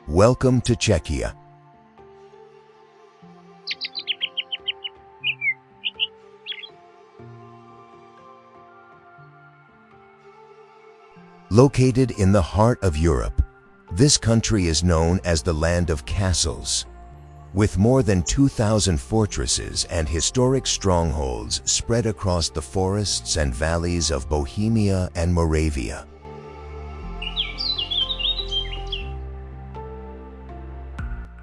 Welcome to Czechia. Located in the heart of Europe, this country is known as the land of castles. With more than 2,000 fortresses and historic strongholds spread across the forests and valleys of Bohemia and Moravia.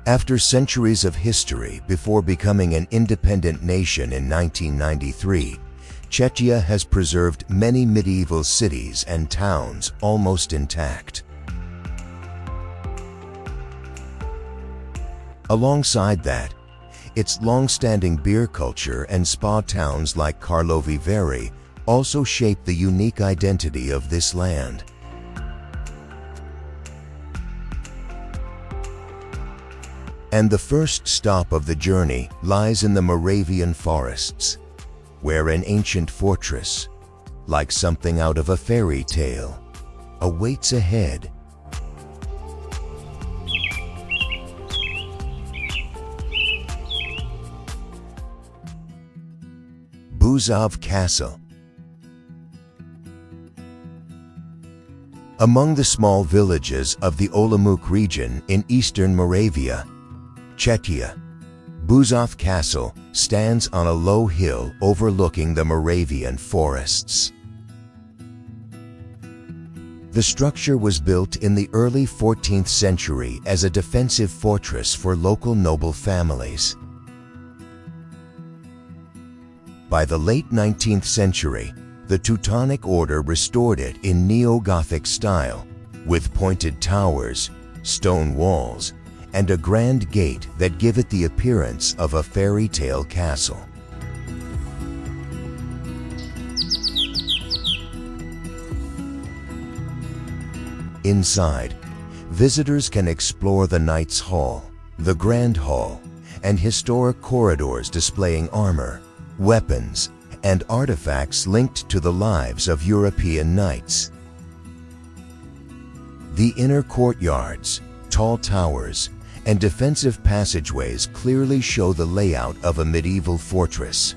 After centuries of history before becoming an independent nation in 1993, Czechia has preserved many medieval cities and towns almost intact. Alongside that, its long-standing beer culture and spa towns like Karlovy Vary also shape the unique identity of this land. And the first stop of the journey lies in the Moravian forests, where an ancient fortress, like something out of a fairy tale, awaits ahead. Bouzov Castle. Among the small villages of the Olomouc region in eastern Moravia, Czechia, Bouzov Castle stands on a low hill overlooking the Moravian forests. The structure was built in the early 14th century as a defensive fortress for local noble families. By the late 19th century, the Teutonic Order restored it in neo-Gothic style, with pointed towers, stone walls, and a grand gate that give it the appearance of a fairy tale castle. Inside, visitors can explore the Knight's Hall, the Grand Hall, and historic corridors displaying armor, weapons, and artifacts linked to the lives of European knights. The inner courtyards, tall towers, and defensive passageways clearly show the layout of a medieval fortress.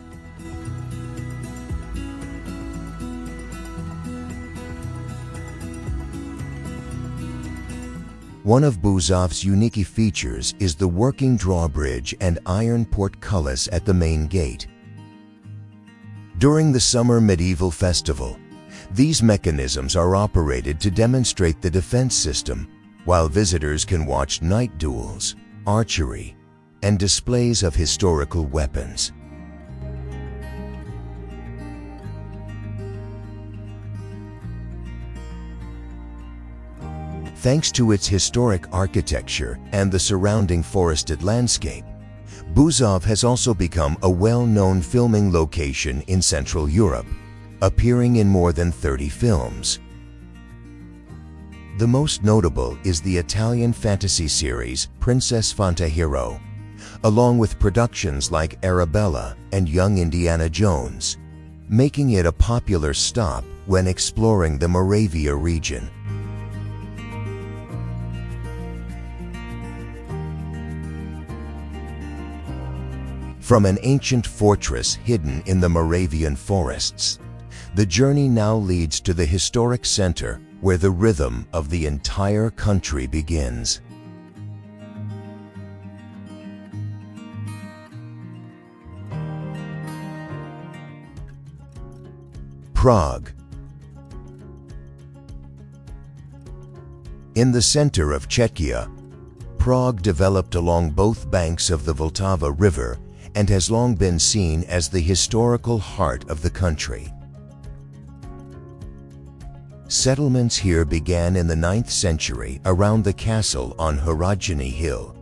One of Bouzov's unique features is the working drawbridge and iron portcullis at the main gate. During the summer medieval festival, these mechanisms are operated to demonstrate the defense system, while visitors can watch knight duels, archery, and displays of historical weapons. Thanks to its historic architecture and the surrounding forested landscape, Bouzov has also become a well-known filming location in Central Europe, appearing in more than 30 films. The most notable is the Italian fantasy series Princess Fantahiro, along with productions like Arabella and Young Indiana Jones, making it a popular stop when exploring the Moravia region. From an ancient fortress hidden in the Moravian forests, the journey now leads to the historic center where the rhythm of the entire country begins. Prague. In the center of Czechia, Prague developed along both banks of the Vltava River and has long been seen as the historical heart of the country. Settlements here began in the 9th century around the castle on Hradčany Hill,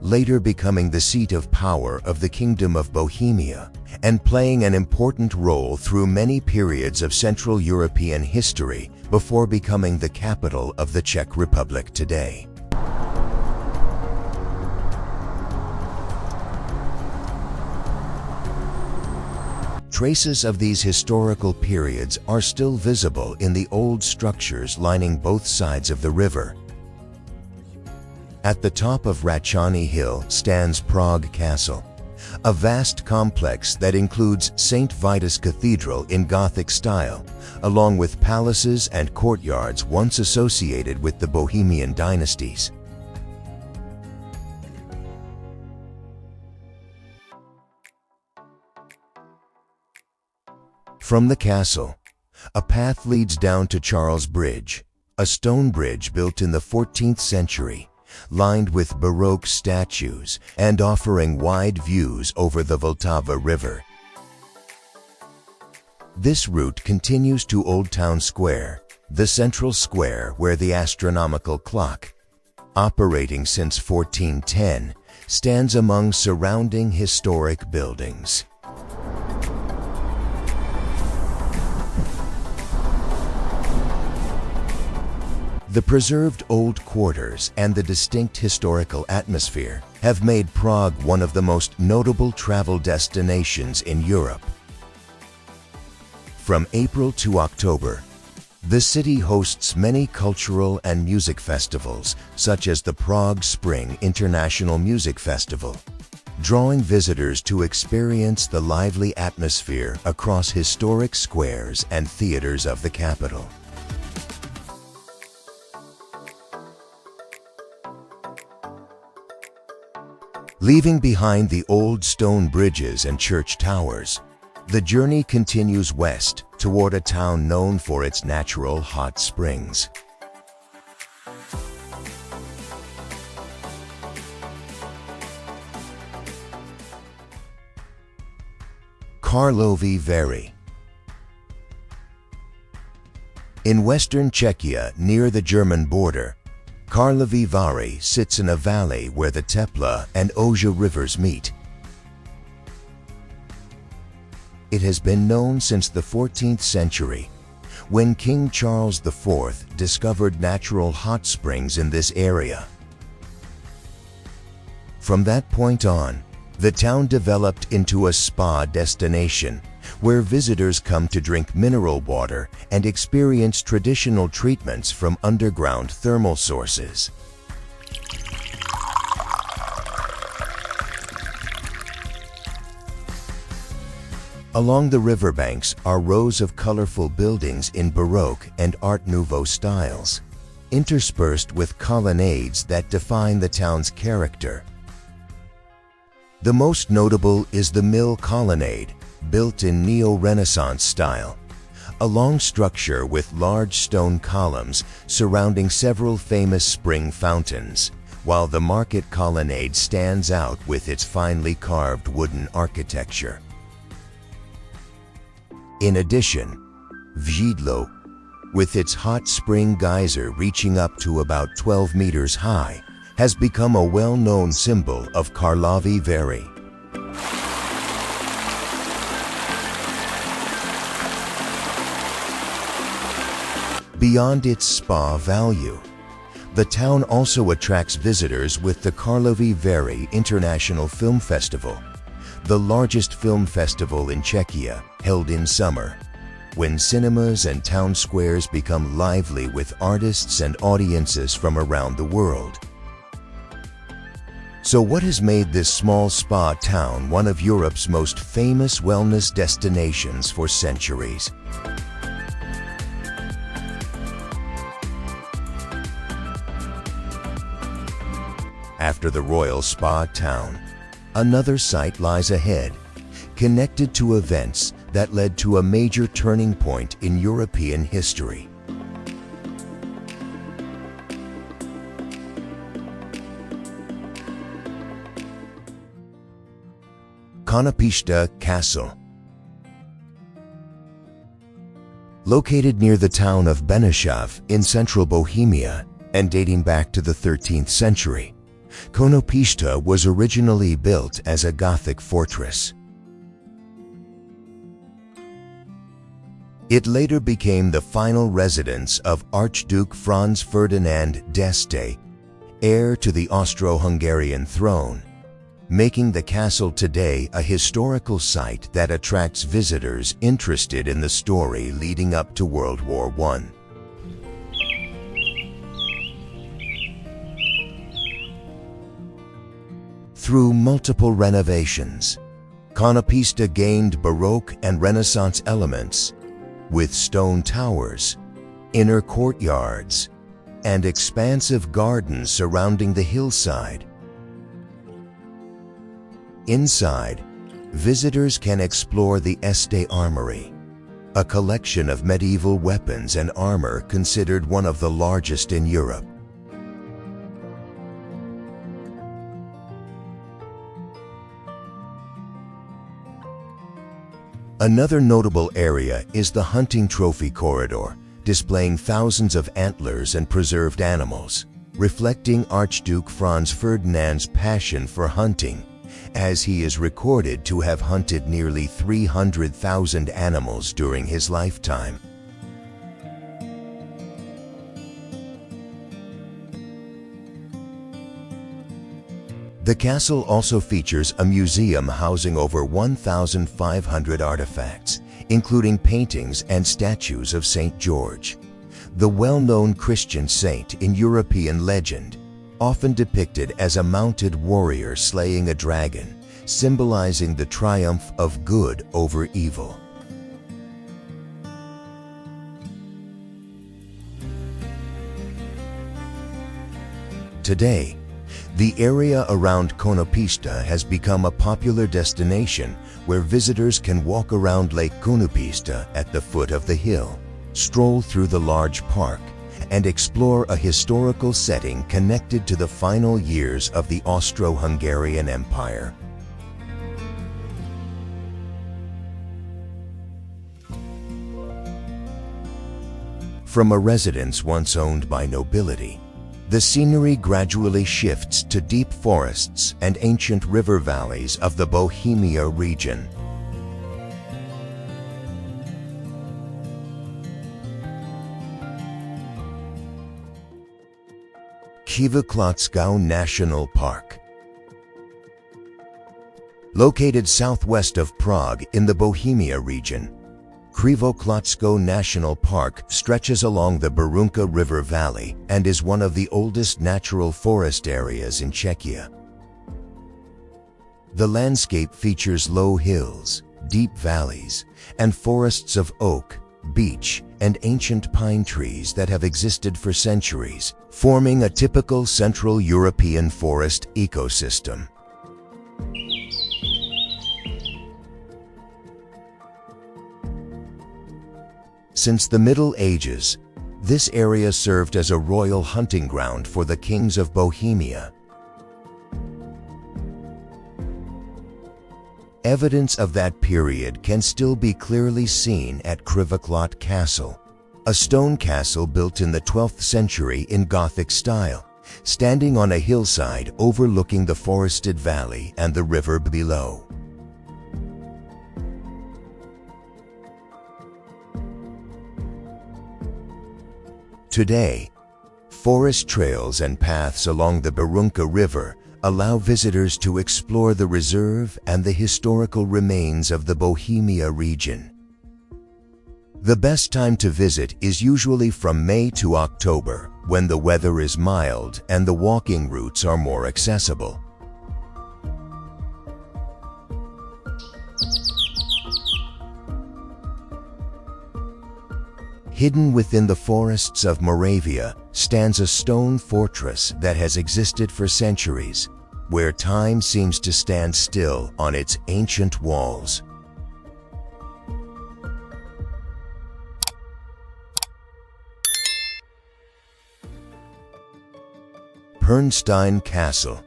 later becoming the seat of power of the Kingdom of Bohemia and playing an important role through many periods of Central European history before becoming the capital of the Czech Republic today. Traces of these historical periods are still visible in the old structures lining both sides of the river. At the top of Ratchany Hill stands Prague Castle, a vast complex that includes St. Vitus Cathedral in Gothic style, along with palaces and courtyards once associated with the Bohemian dynasties. From the castle, a path leads down to Charles Bridge, a stone bridge built in the 14th century, lined with Baroque statues and offering wide views over the Vltava River. This route continues to Old Town Square, the central square where the astronomical clock, operating since 1410, stands among surrounding historic buildings. The preserved old quarters and the distinct historical atmosphere have made Prague one of the most notable travel destinations in Europe. From April to October, the city hosts many cultural and music festivals, such as the Prague Spring International Music Festival, drawing visitors to experience the lively atmosphere across historic squares and theaters of the capital. Leaving behind the old stone bridges and church towers, the journey continues west toward a town known for its natural hot springs. Karlovy Vary. In western Czechia, near the German border, Karlovy Vary sits in a valley where the Tepla and Oja rivers meet. It has been known since the 14th century, when King Charles IV discovered natural hot springs in this area. From that point on, the town developed into a spa destination where visitors come to drink mineral water and experience traditional treatments from underground thermal sources. Along the riverbanks are rows of colorful buildings in Baroque and Art Nouveau styles, interspersed with colonnades that define the town's character. The most notable is the Mill Colonnade, built in Neo-Renaissance style, a long structure with large stone columns surrounding several famous spring fountains, while the Market Colonnade stands out with its finely carved wooden architecture. In addition, Vždlo, with its hot spring geyser reaching up to about 12 meters high, has become a well-known symbol of Karlovy Vary. Beyond its spa value, the town also attracts visitors with the Karlovy Vary International Film Festival, the largest film festival in Czechia, held in summer, when cinemas and town squares become lively with artists and audiences from around the world. So what has made this small spa town one of Europe's most famous wellness destinations for centuries? After the royal spa town, another site lies ahead, connected to events that led to a major turning point in European history. Konopiste Castle. Located near the town of Benešov in central Bohemia and dating back to the 13th century, Konopiste was originally built as a Gothic fortress. It later became the final residence of Archduke Franz Ferdinand d'Este, heir to the Austro-Hungarian throne, making the castle today a historical site that attracts visitors interested in the story leading up to World War I. Through multiple renovations, Konopiste gained Baroque and Renaissance elements, with stone towers, inner courtyards, and expansive gardens surrounding the hillside. Inside, visitors can explore the Este Armory, a collection of medieval weapons and armor considered one of the largest in Europe. Another notable area is the hunting trophy corridor, displaying thousands of antlers and preserved animals, reflecting Archduke Franz Ferdinand's passion for hunting, as he is recorded to have hunted nearly 300,000 animals during his lifetime. The castle also features a museum housing over 1,500 artifacts, including paintings and statues of St. George, the well-known Christian saint in European legend, often depicted as a mounted warrior slaying a dragon, symbolizing the triumph of good over evil. Today, the area around Konopiste has become a popular destination where visitors can walk around Lake Konopiste at the foot of the hill, stroll through the large park, and explore a historical setting connected to the final years of the Austro-Hungarian Empire. From a residence once owned by nobility, the scenery gradually shifts to deep forests and ancient river valleys of the Bohemia region. Krivoklatsko National Park. Located southwest of Prague in the Bohemia region, Krivoklatsko National Park stretches along the Berounka River Valley and is one of the oldest natural forest areas in Czechia. The landscape features low hills, deep valleys, and forests of oak, beech, and ancient pine trees that have existed for centuries, forming a typical Central European forest ecosystem. Since the Middle Ages, this area served as a royal hunting ground for the kings of Bohemia. Evidence of that period can still be clearly seen at Krivoklatsko Castle, a stone castle built in the 12th century in Gothic style, standing on a hillside overlooking the forested valley and the river below. Today, forest trails and paths along the Berounka River allow visitors to explore the reserve and the historical remains of the Bohemia region. The best time to visit is usually from May to October, when the weather is mild and the walking routes are more accessible. Hidden within the forests of Moravia stands a stone fortress that has existed for centuries, where time seems to stand still on its ancient walls. Pernstejn Castle.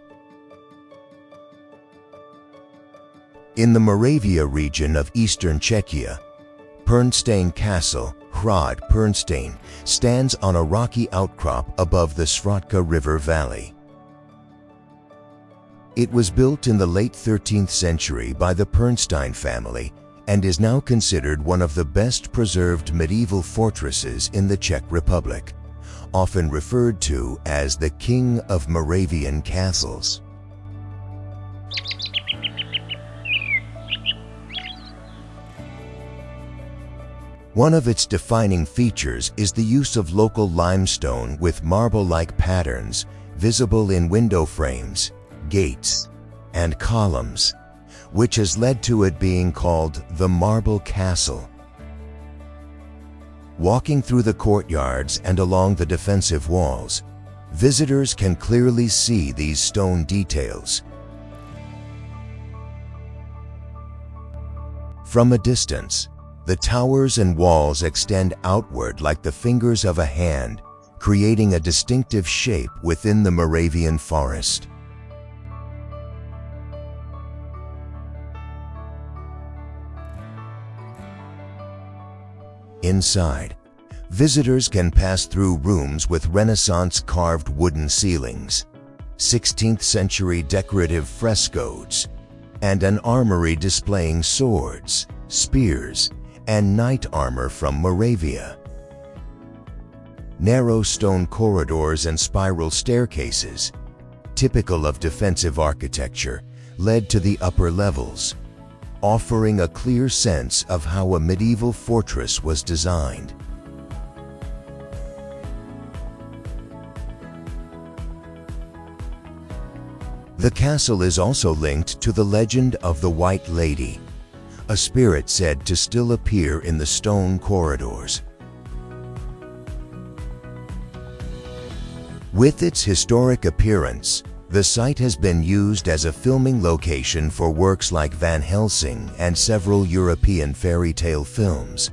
In the Moravia region of eastern Czechia, Pernstejn Castle, Hrad Pernstejn, stands on a rocky outcrop above the Svratka River Valley. It was built in the late 13th century by the Pernstejn family and is now considered one of the best preserved medieval fortresses in the Czech Republic, often referred to as the King of Moravian Castles. One of its defining features is the use of local limestone with marble-like patterns visible in window frames, gates, and columns, which has led to it being called the Marble Castle. Walking through the courtyards and along the defensive walls, visitors can clearly see these stone details. From a distance, the towers and walls extend outward like the fingers of a hand, creating a distinctive shape within the Moravian forest. Inside, visitors can pass through rooms with Renaissance carved wooden ceilings, 16th century decorative frescoes, and an armory displaying swords, spears, and knight armor from Moravia. Narrow stone corridors and spiral staircases, typical of defensive architecture, led to the upper levels, offering a clear sense of how a medieval fortress was designed. The castle is also linked to the legend of the White Lady, a spirit said to still appear in the stone corridors. With its historic appearance, the site has been used as a filming location for works like Van Helsing and several European fairy tale films.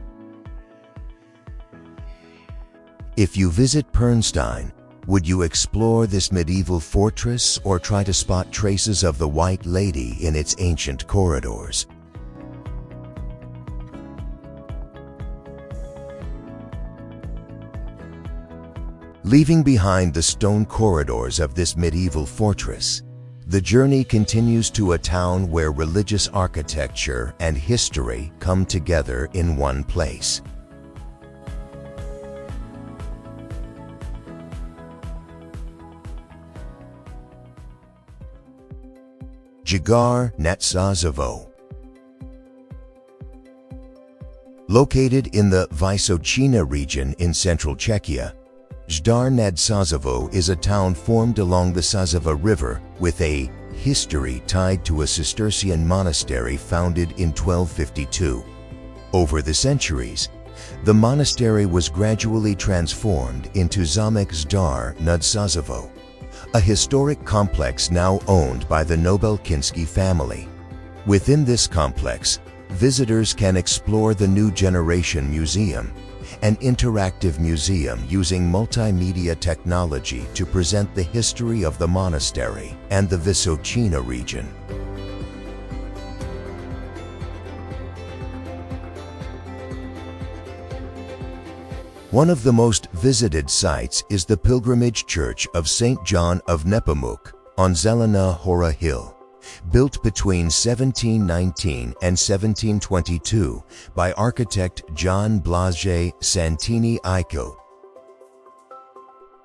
If you visit Pernstejn, would you explore this medieval fortress or try to spot traces of the White Lady in its ancient corridors? Leaving behind the stone corridors of this medieval fortress, the journey continues to a town where religious architecture and history come together in one place. Zdar nad Sazavou. Located in the Vysočina region in central Czechia, Zdar nad Sazavou is a town formed along the Sazavou River with a history tied to a Cistercian monastery founded in 1252. Over the centuries, the monastery was gradually transformed into Zamek Zdar nad Sazavou, a historic complex now owned by the Nobelkinski family. Within this complex, visitors can explore the New Generation Museum, an interactive museum using multimedia technology to present the history of the monastery and the Vysočina region. One of the most visited sites is the pilgrimage church of St. John of Nepomuk on Zelena Hora Hill, built between 1719 and 1722 by architect John Blažej Santini Iko.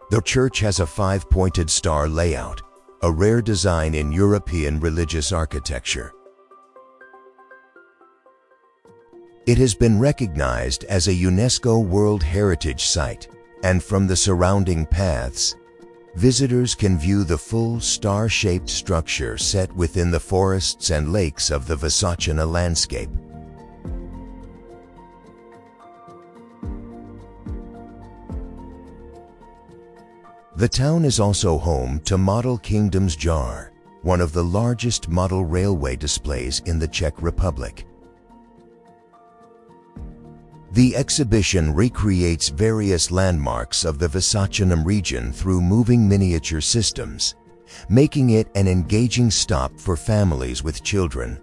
The church has a five-pointed star layout, a rare design in European religious architecture. It has been recognized as a UNESCO World Heritage Site, and from the surrounding paths, visitors can view the full star-shaped structure set within the forests and lakes of the Vysočina landscape. The town is also home to Model Kingdom's Jar, one of the largest model railway displays in the Czech Republic. The exhibition recreates various landmarks of the Vysočina region through moving miniature systems, making it an engaging stop for families with children.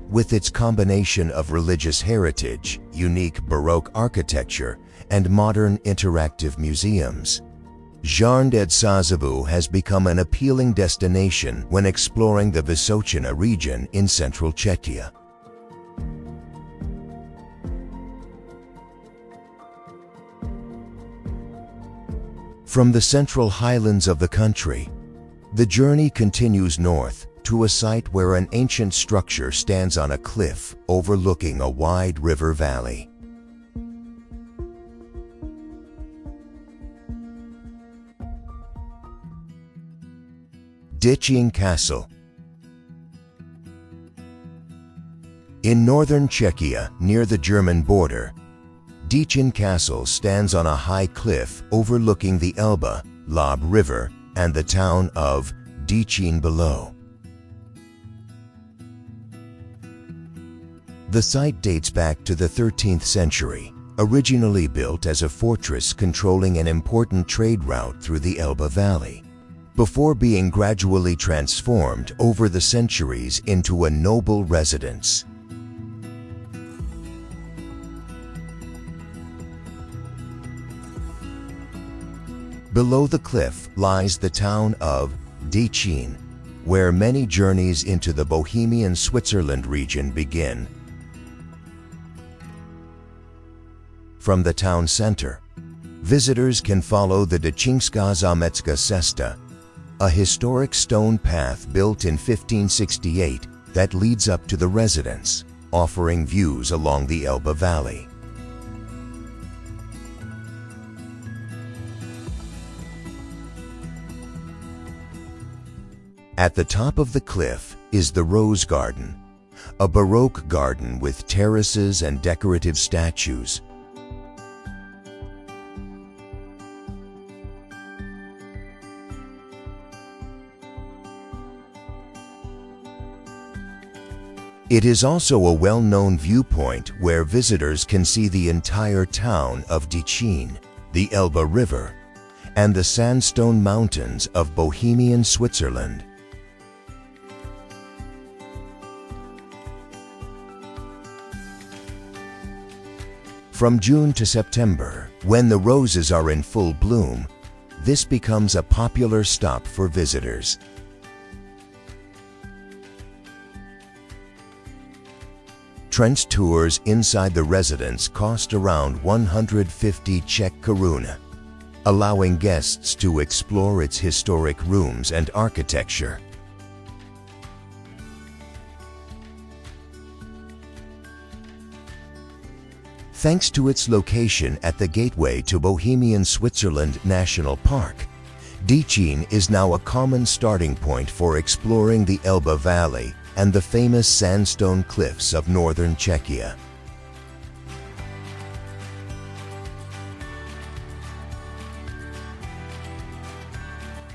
With its combination of religious heritage, unique Baroque architecture, and modern interactive museums, Zdar nad Sazavou has become an appealing destination when exploring the Vysočina region in central Czechia. From the central highlands of the country, the journey continues north to a site where an ancient structure stands on a cliff overlooking a wide river valley. Decin Castle. In northern Czechia, near the German border, Decin Castle stands on a high cliff overlooking the Elbe River and the town of Decin below. The site dates back to the 13th century, originally built as a fortress controlling an important trade route through the Elbe Valley, before being gradually transformed over the centuries into a noble residence. Below the cliff lies the town of Decin, where many journeys into the Bohemian Switzerland region begin. From the town center, visitors can follow the Decínská zámecká cesta, a historic stone path built in 1568 that leads up to the residence, offering views along the Elbe Valley. At the top of the cliff is the Rose Garden, a Baroque garden with terraces and decorative statues. It is also a well-known viewpoint where visitors can see the entire town of Decin, the Elbe River, and the sandstone mountains of Bohemian Switzerland. From June to September, when the roses are in full bloom, this becomes a popular stop for visitors. Trench tours inside the residence cost around 150 Czech koruna, allowing guests to explore its historic rooms and architecture. Thanks to its location at the gateway to Bohemian Switzerland National Park, Decin is now a common starting point for exploring the Elbe Valley and the famous sandstone cliffs of northern Czechia.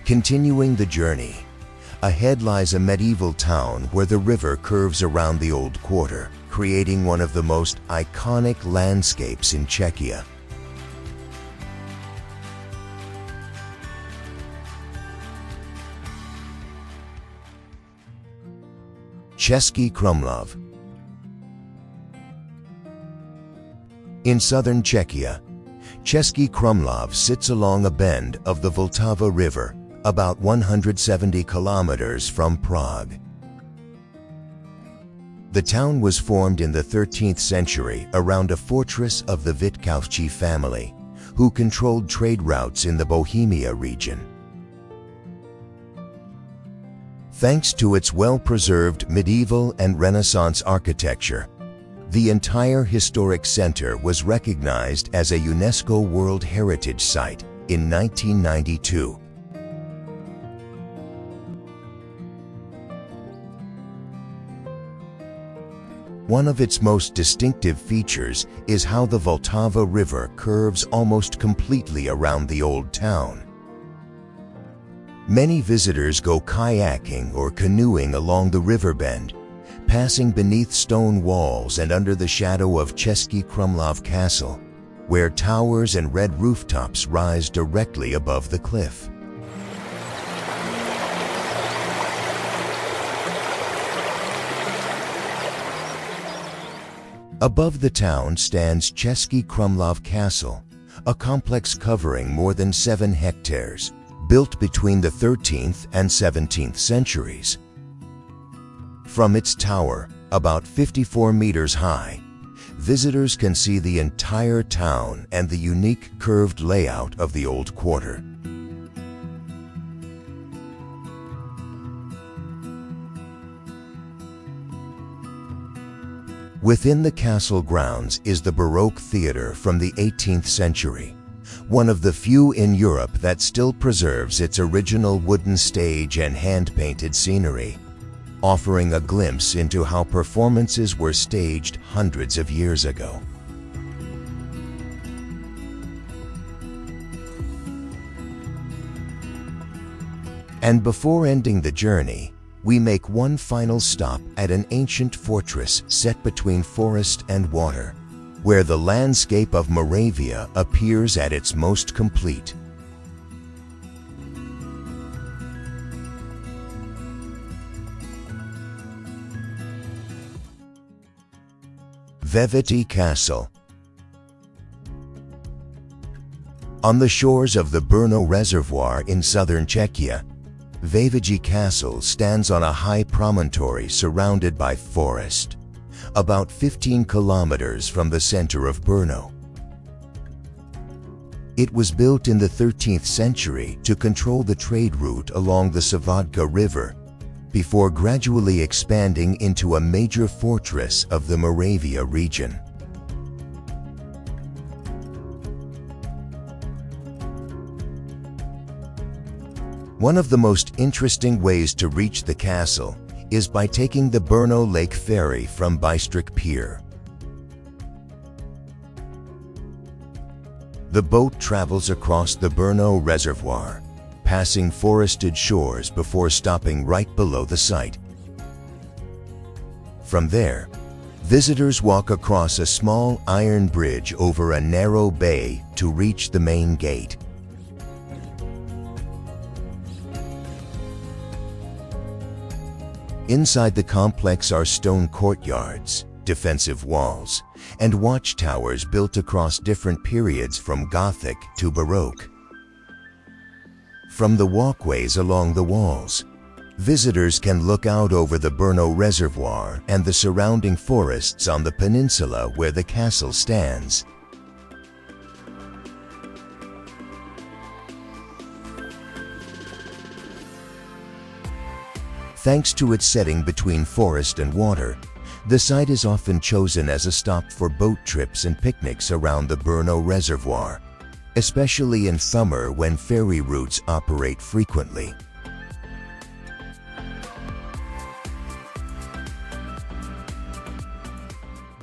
Continuing the journey, ahead lies a medieval town where the river curves around the old quarter, creating one of the most iconic landscapes in Czechia. Cesky Krumlov. In southern Czechia, Cesky Krumlov sits along a bend of the Vltava River, about 170 kilometers from Prague. The town was formed in the 13th century around a fortress of the Vitkovci family, who controlled trade routes in the Bohemia region. Thanks to its well-preserved medieval and Renaissance architecture, the entire historic center was recognized as a UNESCO World Heritage Site in 1992. One of its most distinctive features is how the Vltava River curves almost completely around the old town. Many visitors go kayaking or canoeing along the river bend, passing beneath stone walls and under the shadow of Cesky Krumlov Castle, where towers and red rooftops rise directly above the cliff. Above the town stands Cesky Krumlov Castle, a complex covering more than 7 hectares, built between the 13th and 17th centuries. From its tower, about 54 meters high, visitors can see the entire town and the unique curved layout of the old quarter. Within the castle grounds is the Baroque theater from the 18th century, one of the few in Europe that still preserves its original wooden stage and hand-painted scenery, offering a glimpse into how performances were staged hundreds of years ago. And before ending the journey, we make one final stop at an ancient fortress set between forest and water, where the landscape of Moravia appears at its most complete. Veveri Castle. On the shores of the Brno Reservoir in southern Czechia, Veveri Castle stands on a high promontory surrounded by forest, about 15 kilometers from the center of Brno. It was built in the 13th century to control the trade route along the Elbe River, before gradually expanding into a major fortress of the Moravia region. One of the most interesting ways to reach the castle is by taking the Brno Lake ferry from Bystrik Pier. The boat travels across the Brno Reservoir, passing forested shores before stopping right below the site. From there, visitors walk across a small iron bridge over a narrow bay to reach the main gate. Inside the complex are stone courtyards, defensive walls, and watchtowers built across different periods from Gothic to Baroque. From the walkways along the walls, visitors can look out over the Brno Reservoir and the surrounding forests on the peninsula where the castle stands. Thanks to its setting between forest and water, the site is often chosen as a stop for boat trips and picnics around the Brno Reservoir, especially in summer when ferry routes operate frequently.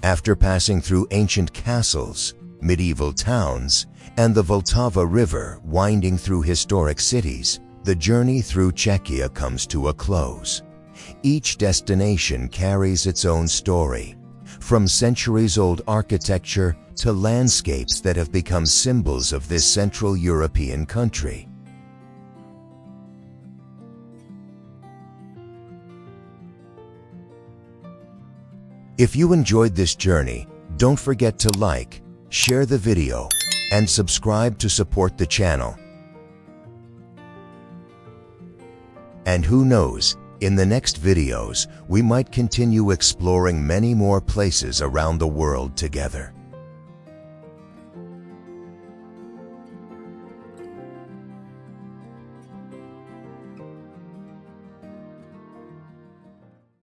After passing through ancient castles, medieval towns, and the Vltava River winding through historic cities, the journey through Czechia comes to a close. Each destination carries its own story, from centuries-old architecture to landscapes that have become symbols of this Central European country. If you enjoyed this journey, don't forget to like, share the video, and subscribe to support the channel. And who knows, in the next videos, we might continue exploring many more places around the world together.